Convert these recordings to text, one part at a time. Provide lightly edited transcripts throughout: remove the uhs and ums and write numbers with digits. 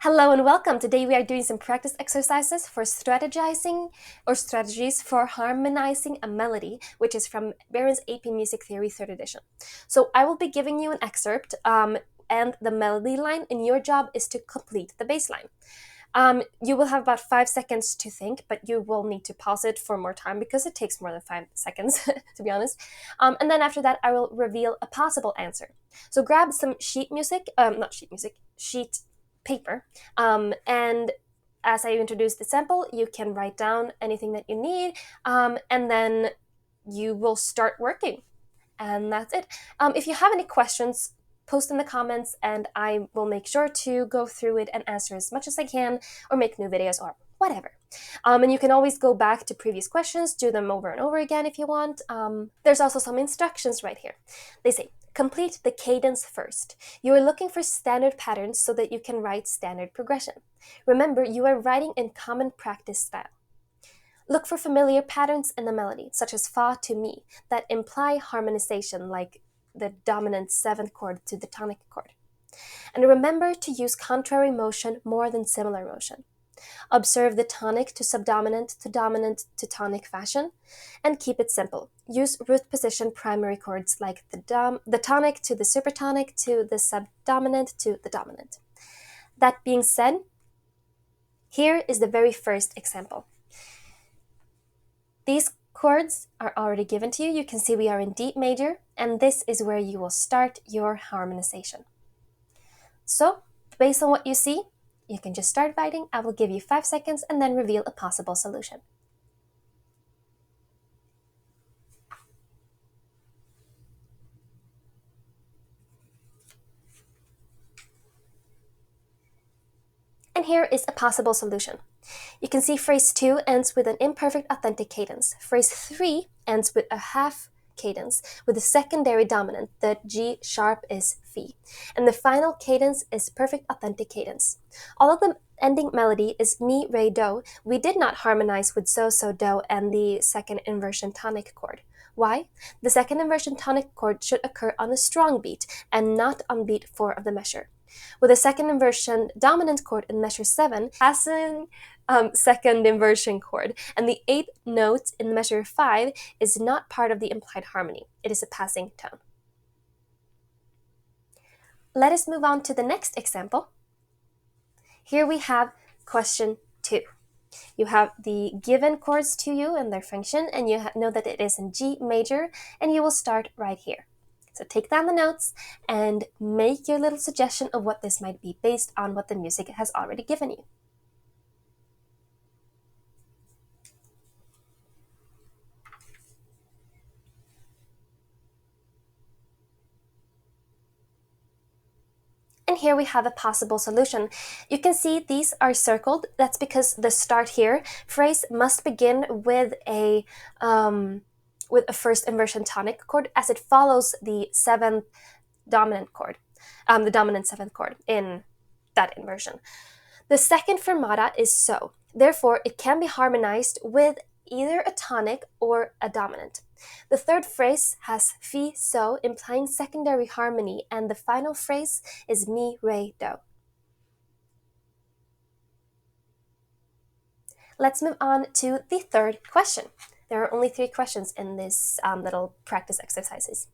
Hello and welcome. Today we are doing some practice exercises for strategizing or strategies for harmonizing a melody, which is from Barron's AP Music Theory 3rd edition. So I will be giving you an excerpt and the melody line, and your job is to complete the bass line. You will have about 5 seconds to think, but you will need to pause it for more time because it takes more than 5 seconds, to be honest. And then after that, I will reveal a possible answer. So grab some sheet paper. And as I introduce the sample, you can write down anything that you need, and then you will start working. And that's it. If you have any questions, post in the comments and I will make sure to go through it and answer as much as I can or make new videos or whatever. And you can always go back to previous questions, do them over and over again if you want. There's also some instructions right here. They say, complete the cadence first. You are looking for standard patterns so that you can write standard progression. Remember, you are writing in common practice style. Look for familiar patterns in the melody, such as fa to mi, that imply harmonization, like the dominant 7th chord to the tonic chord. And remember to use contrary motion more than similar motion. Observe the tonic to subdominant to dominant to tonic fashion, and keep it simple. Use root position primary chords like the tonic to the supertonic to the subdominant to the dominant. That being said, here is the very first example. These chords are already given to you. You can see we are in D major, and this is where you will start your harmonization. So, based on what you see, you can just start writing. I will give you 5 seconds and then reveal a possible solution. And here is a possible solution. You can see phrase 2 ends with an imperfect authentic cadence. Phrase 3 ends with a half cadence with the secondary dominant, the G sharp is Fi. And the final cadence is perfect authentic cadence. Although the ending melody is mi, re, do, we did not harmonize with so, so, do and the second inversion tonic chord. Why? The second inversion tonic chord should occur on a strong beat and not on beat 4 of the measure. With a second inversion dominant chord in measure 7, passing second inversion chord, and the 8th note in measure 5 is not part of the implied harmony. It is a passing tone. Let us move on to the next example. Here we have question 2. You have the given chords to you and their function, and you know that it is in G major, and you will start right here. So take down the notes and make your little suggestion of what this might be based on what the music has already given you. And here we have a possible solution. You can see these are circled. That's because the start here phrase must begin with a first inversion tonic chord as it follows the 7th dominant chord, the dominant 7th chord in that inversion. The second fermata is so. Therefore, it can be harmonized with either a tonic or a dominant. The third phrase has fi, so, implying secondary harmony, and the final phrase is mi, re, do. Let's move on to the third question. There are only 3 questions in this little practice exercises.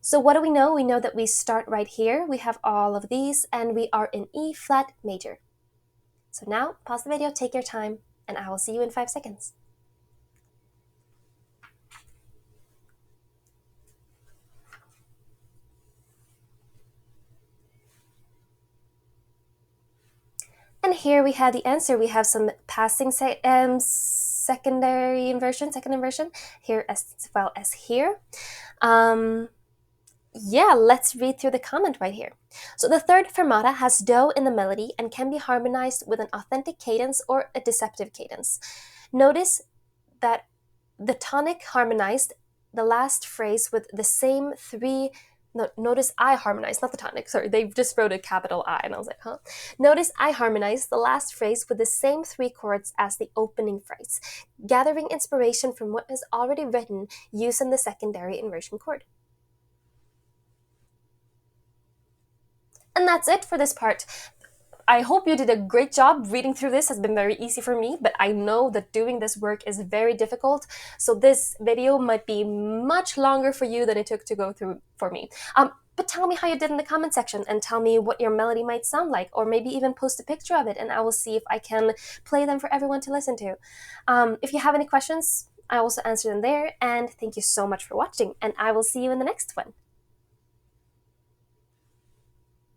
So what do we know? We know that we start right here. We have all of these, and we are in E flat major. So now, pause the video, take your time, and I will see you in 5 seconds. And here we have the answer. We have some passing secondary inversion, second inversion, here as well as here. Yeah, let's read through the comment right here. So the third fermata has do in the melody and can be harmonized with an authentic cadence or a deceptive cadence. Notice that the tonic harmonized the last phrase with the same 3. No, notice I harmonized, not the tonic, sorry, they just wrote a capital I, and I was like, huh? Notice I harmonized the last phrase with the same 3 chords as the opening phrase, gathering inspiration from what is already written using the secondary inversion chord. And that's it for this part. I hope you did a great job. Reading through this has been very easy for me, but I know that doing this work is very difficult. So this video might be much longer for you than it took to go through for me. But tell me how you did in the comment section, and tell me what your melody might sound like, or maybe even post a picture of it and I will see if I can play them for everyone to listen to. If you have any questions, I also answer them there. And thank you so much for watching, and I will see you in the next one.